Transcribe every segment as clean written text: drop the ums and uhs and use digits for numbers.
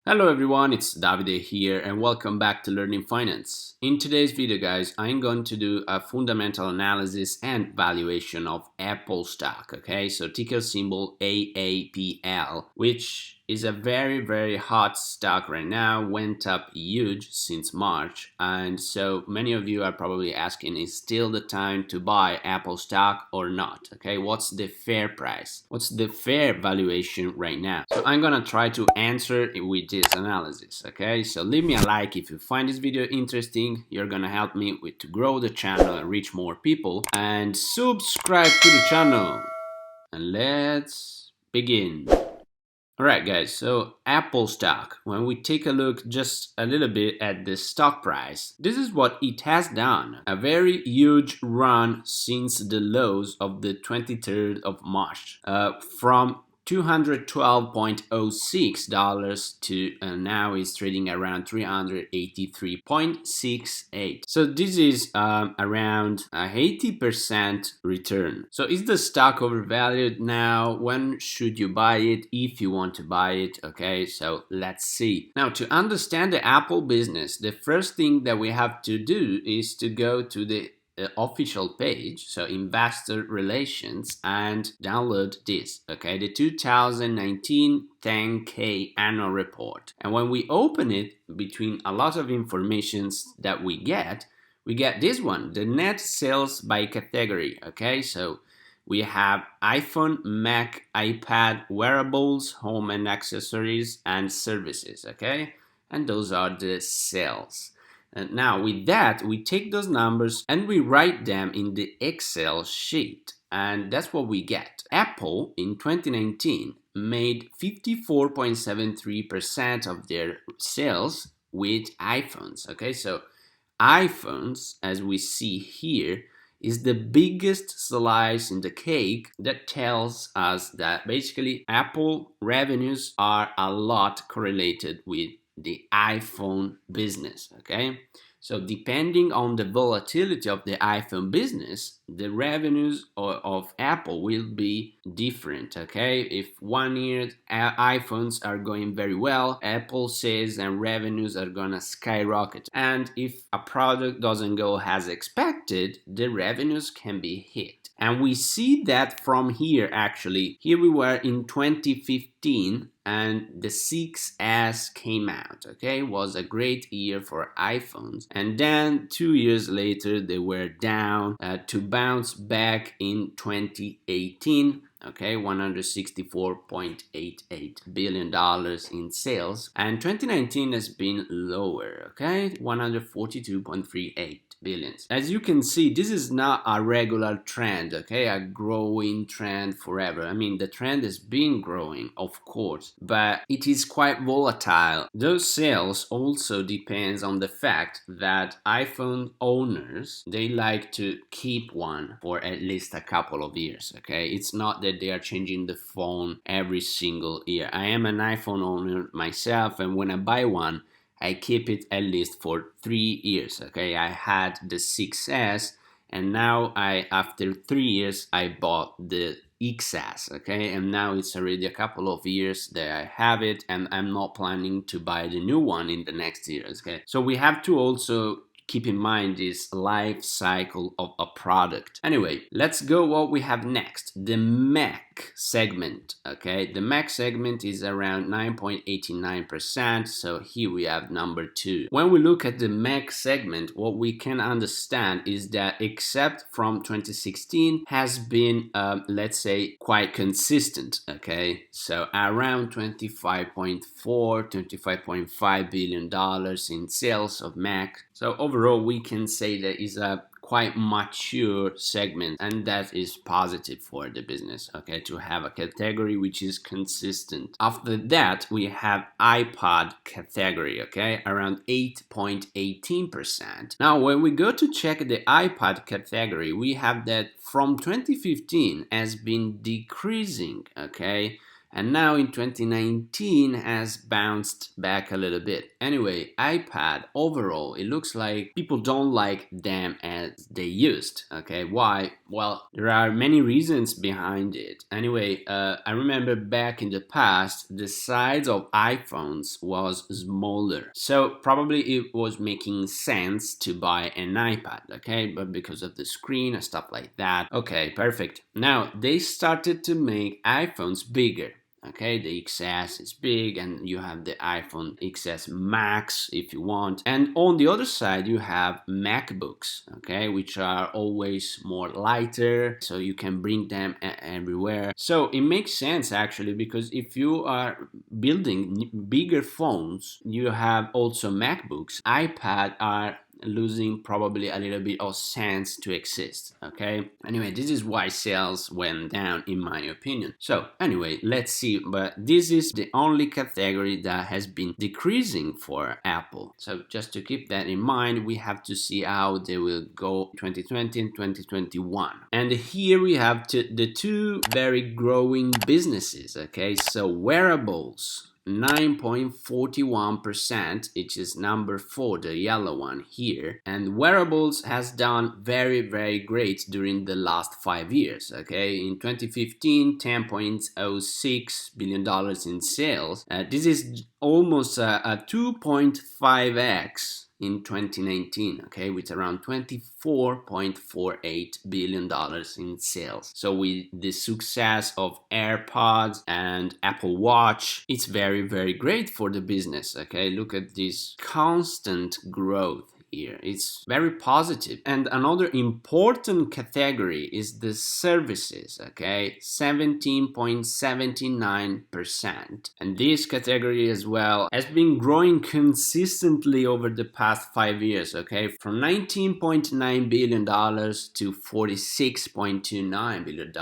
Hello everyone, it's Davide here and welcome back to Learning Finance. In today's video guys, I'm going to do a fundamental analysis and valuation of Apple stock, okay? So ticker symbol AAPL, which is a very hot stock right now, went up huge since March, and so many of you are probably asking, is still the time to buy Apple stock or not, okay? What's the fair price? What's the fair valuation right now? So I'm gonna try to answer it with this analysis, okay? So leave me a like if you find this video interesting. You're gonna help me to grow the channel and reach more people, and subscribe to the channel, and let's begin. Alright guys, so Apple stock, when we take a look just a little bit at the stock price, this is what it has done. A very huge run since the lows of the 23rd of March, from $212.06 to now is trading around 383.68. So this is around a 80% return. So is the stock overvalued now? When should you buy it if you want to buy it? Okay, so let's see. Now, to understand the Apple business, the first thing that we have to do is to go to the official page, so investor relations, and download this, okay, the 2019 10K annual report. And when we open it, between a lot of informations that we get this one, the net sales by category, okay? So we have iPhone, Mac, iPad, wearables, home and accessories, and services, okay? And those are the sales. And now with that, we take those numbers and we write them in the Excel sheet. And that's what we get. Apple in 2019 made 54.73% of their sales with iPhones. Okay, so iPhones, as we see here, is the biggest slice in the cake. That tells us that basically Apple revenues are a lot correlated with the iPhone business, okay? So depending on the volatility of the iPhone business, the revenues of Apple will be different, okay? If one year iPhones are going very well, Apple sales and revenues are gonna skyrocket. And if a product doesn't go as expected, the revenues can be hit. And we see that from here actually. Here we were in 2015 and the 6S came out, okay? It was a great year for iPhones. And then 2 years later, they were down to bounce back in 2018. Okay, $164.88 billion in sales, and 2019 has been lower, okay, 142.38 billions. As you can see, this is not a regular trend, okay, a growing trend forever. I mean, the trend has been growing, of course, but it is quite volatile. Those sales also depends on the fact that iPhone owners, they like to keep one for at least a couple of years, okay? It's not that they are changing the phone every single year. I am an iPhone owner myself, and when I buy one, I keep it at least for 3 years, okay? I had the 6S, and now after 3 years, I bought the XS, okay? And now it's already a couple of years that I have it, and I'm not planning to buy the new one in the next years, okay? So we have to also keep in mind this life cycle of a product. Anyway, let's go what we have next. The Mac segment, okay? The Mac segment is around 9.89%, so here we have number 2. When we look at the Mac segment, what we can understand is that except from 2016 has been, let's say, quite consistent, okay? So around 25.5 billion dollars in sales of Mac. So overall, we can say that is a quite mature segment, and that is positive for the business, okay, to have a category which is consistent. After that, we have iPod category, okay, around 8.18%. Now, when we go to check the iPod category, we have that from 2015 has been decreasing, okay, and now in 2019 has bounced back a little bit. Anyway, iPad overall, it looks like people don't like them as they used. Okay, why? Well, there are many reasons behind it. Anyway, I remember back in the past, the size of iPhones was smaller, so probably it was making sense to buy an iPad. Okay, but because of the screen and stuff like that. Okay, perfect. Now they started to make iPhones bigger. Okay, the XS is big, and you have the iPhone XS Max if you want. And on the other side, you have MacBooks, okay, which are always more lighter, so you can bring them everywhere. So it makes sense actually, because if you are building bigger phones, you have also MacBooks. iPad are losing probably a little bit of sense to exist. Okay, anyway, this is why sales went down in my opinion. So anyway, let's see, but this is the only category that has been decreasing for Apple. So just to keep that in mind, we have to see how they will go 2020 and 2021. And here we have the two very growing businesses. Okay, so wearables, 9.41%, which is number 4, the yellow one here. And wearables has done very, very great during the last 5 years. Okay, in 2015, $10.06 billion in sales. This is almost a 2.5x in 2019, okay, with around $24.48 billion in sales. So with the success of AirPods and Apple Watch, it's very, very great for the business, okay? Look at this constant growth here. It's very positive. And another important category is the services, okay, 17.79%. And this category as well has been growing consistently over the past 5 years, okay, from $19.9 billion to $46.29 billion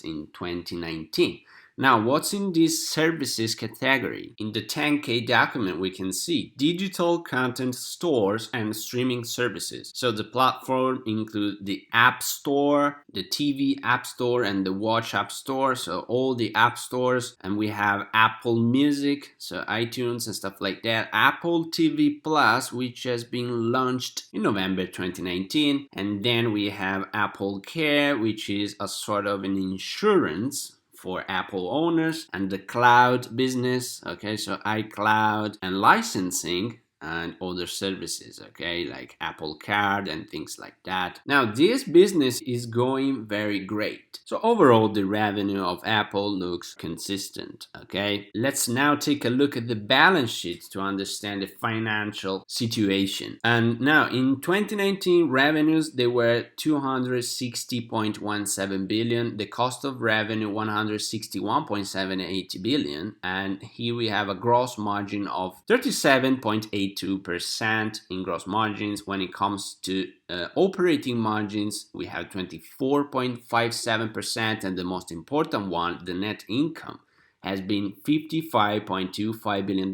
in 2019. Now, what's in this services category? In the 10K document, we can see digital content stores and streaming services. So the platform includes the App Store, the TV App Store, and the Watch App Store. So all the app stores, and we have Apple Music, so iTunes and stuff like that. Apple TV Plus, which has been launched in November 2019. And then we have Apple Care, which is a sort of an insurance for Apple owners, and the cloud business, okay, so iCloud and licensing and other services, okay, like Apple Card and things like that. Now, this business is going very great. So overall, the revenue of Apple looks consistent, okay? Let's now take a look at the balance sheet to understand the financial situation. And now, in 2019, revenues, they were 260.17 billion. The cost of revenue, 161.78 billion. And here we have a gross margin of 37.82% in gross margins. When it comes to operating margins, we have 24.57%, and the most important one, the net income, has been $55.25 billion,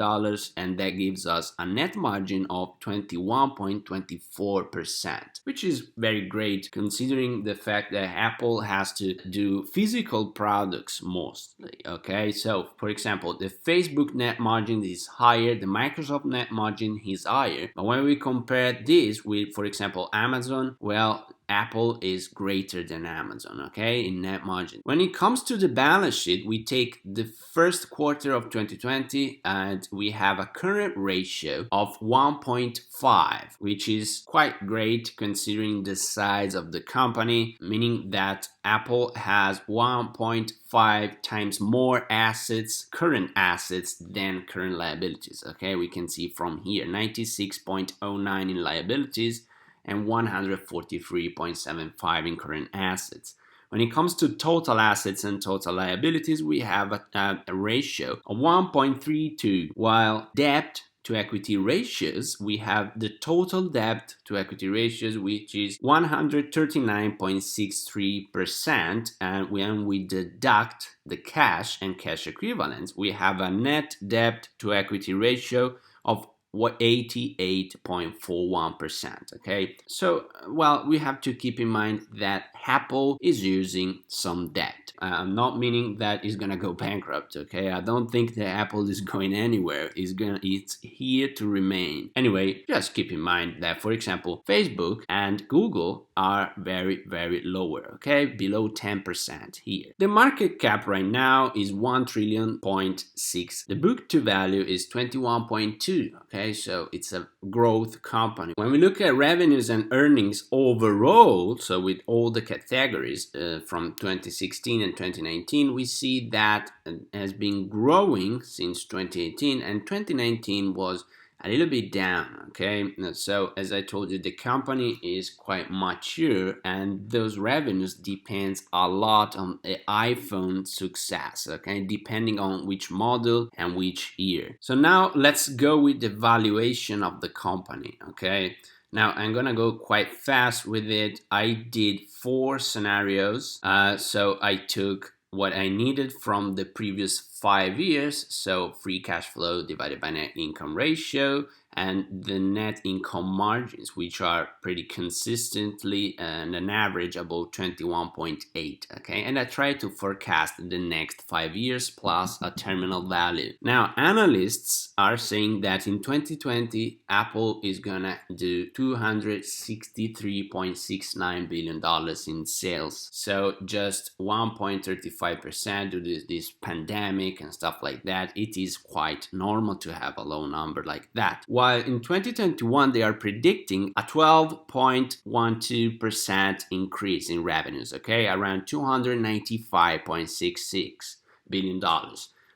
and that gives us a net margin of 21.24%, which is very great considering the fact that Apple has to do physical products mostly, okay? So, for example, the Facebook net margin is higher, the Microsoft net margin is higher, but when we compare this with, for example, Amazon, well, Apple is greater than Amazon, okay, in net margin. When it comes to the balance sheet, we take the first quarter of 2020 and we have a current ratio of 1.5, which is quite great considering the size of the company, meaning that Apple has 1.5 times more assets, current assets, than current liabilities, okay? We can see from here, 96.09 in liabilities, and 143.75 in current assets. When it comes to total assets and total liabilities, we have a ratio of 1.32, while debt to equity ratios, we have the total debt to equity ratios, which is 139.63%, and when we deduct the cash and cash equivalents, we have a net debt to equity ratio of 88.41%, okay? So, well, we have to keep in mind that Apple is using some debt, I'm not meaning that it's gonna go bankrupt, okay? I don't think that Apple is going anywhere. It's here to remain. Anyway, just keep in mind that, for example, Facebook and Google are very, very lower, okay? Below 10% here. The market cap right now is 1 trillion.6. The book to value is 21.2, okay? So it's a growth company. When we look at revenues and earnings overall, so with all the categories from 2016 and 2019, we see that has been growing since 2018, and 2019 was a little bit down, okay? So as I told you, the company is quite mature, and those revenues depends a lot on the iPhone success, okay? Depending on which model and which year. So now let's go with the valuation of the company, okay? Now I'm gonna go quite fast with it. I did 4 scenarios. So I took what I needed from the previous 5 years, so free cash flow divided by net income ratio, and the net income margins, which are pretty consistently and an average about 21.8, okay? And I try to forecast the next 5 years plus a terminal value. Now, analysts are saying that in 2020, Apple is gonna do $263.69 billion in sales. So just 1.35% due to this pandemic and stuff like that. It is quite normal to have a low number like that. While in 2021, they are predicting a 12.12% increase in revenues, okay, around $295.66 billion.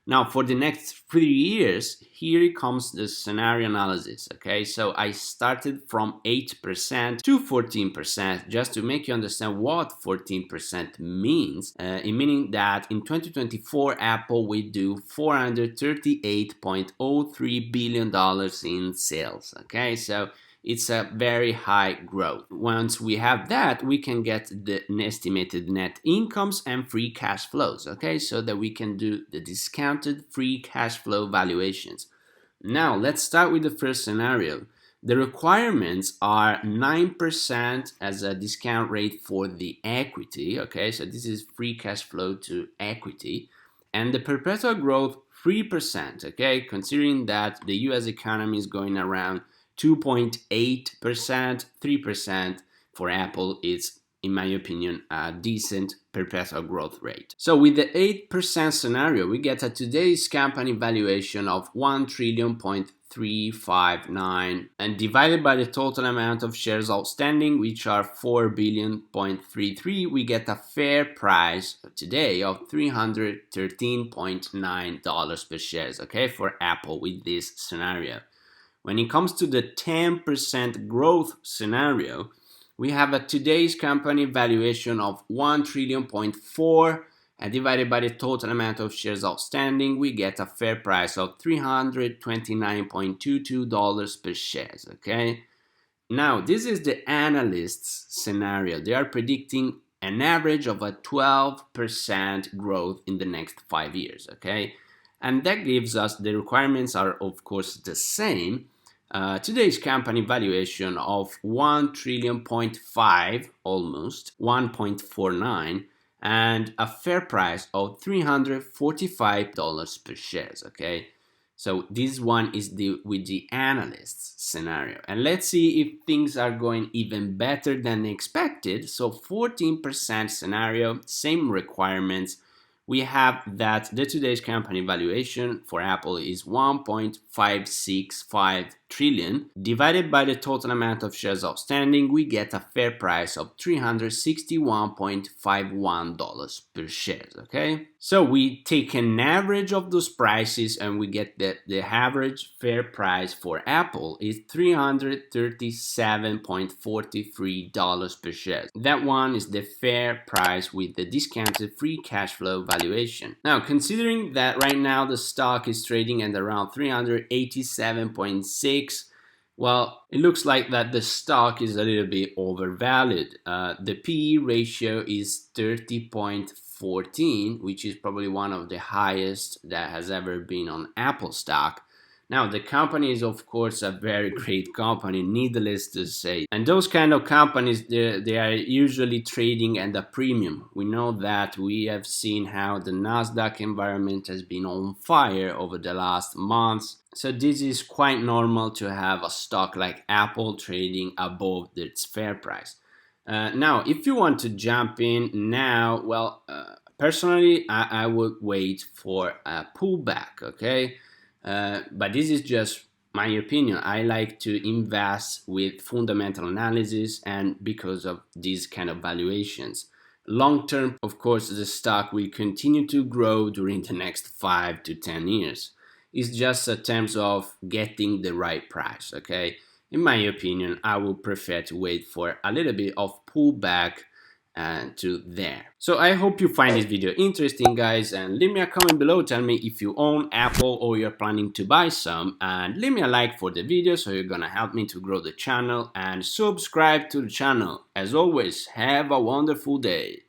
Now, for the next 3 years, here comes the scenario analysis, okay? So I started from 8% to 14%, just to make you understand what 14% means. Meaning that in 2024, Apple will do $438.03 billion in sales, okay? So it's a very high growth. Once we have that, we can get the estimated net incomes and free cash flows, okay? So that we can do the discounted free cash flow valuations. Now, let's start with the first scenario. The requirements are 9% as a discount rate for the equity, okay? So this is free cash flow to equity. And the perpetual growth, 3%, okay? Considering that the US economy is going around 2.8%, 3% for Apple is, in my opinion, a decent perpetual growth rate. So with the 8% scenario, we get a today's company valuation of 1 trillion.359, and divided by the total amount of shares outstanding, which are 4 billion.33, we get a fair price today of $313.9 per share, okay, for Apple with this scenario. When it comes to the 10% growth scenario, we have a today's company valuation of 1 trillion.4, and divided by the total amount of shares outstanding, we get a fair price of $329.22 per share, okay? Now, this is the analysts' scenario. They are predicting an average of a 12% growth in the next 5 years, okay? And that gives us, the requirements are of course the same. Today's company valuation of 1 trillion.5, almost 1.49, and a fair price of $345 per share, okay? So this one is with the analysts scenario. And let's see if things are going even better than expected. So 14% scenario, same requirements. We have that the today's company valuation for Apple is 1.565 trillion. Divided by the total amount of shares outstanding, we get a fair price of $361.51 per share, okay? So we take an average of those prices and we get that the average fair price for Apple is $337.43 per share. That one is the fair price with the discounted free cash flow valuation. Now, considering that right now the stock is trading at around 387.6, well, it looks like that the stock is a little bit overvalued. The PE ratio is 30.14, which is probably one of the highest that has ever been on Apple stock. Now, the company is, of course, a very great company, needless to say. And those kind of companies, they are usually trading at a premium. We know that. We have seen how the Nasdaq environment has been on fire over the last months. So this is quite normal to have a stock like Apple trading above its fair price. Now, if you want to jump in now, well, personally, I would wait for a pullback, okay? But this is just my opinion. I like to invest with fundamental analysis and because of these kind of valuations. Long term, of course, the stock will continue to grow during the next 5 to 10 years. It's just a terms of getting the right price, okay? In my opinion, I would prefer to wait for a little bit of pullback to there. So I hope you find this video interesting, guys, and leave me a comment below. Tell me if you own Apple or you're planning to buy some, and leave me a like for the video, so you're gonna help me to grow the channel, and subscribe to the channel. As always, have a wonderful day.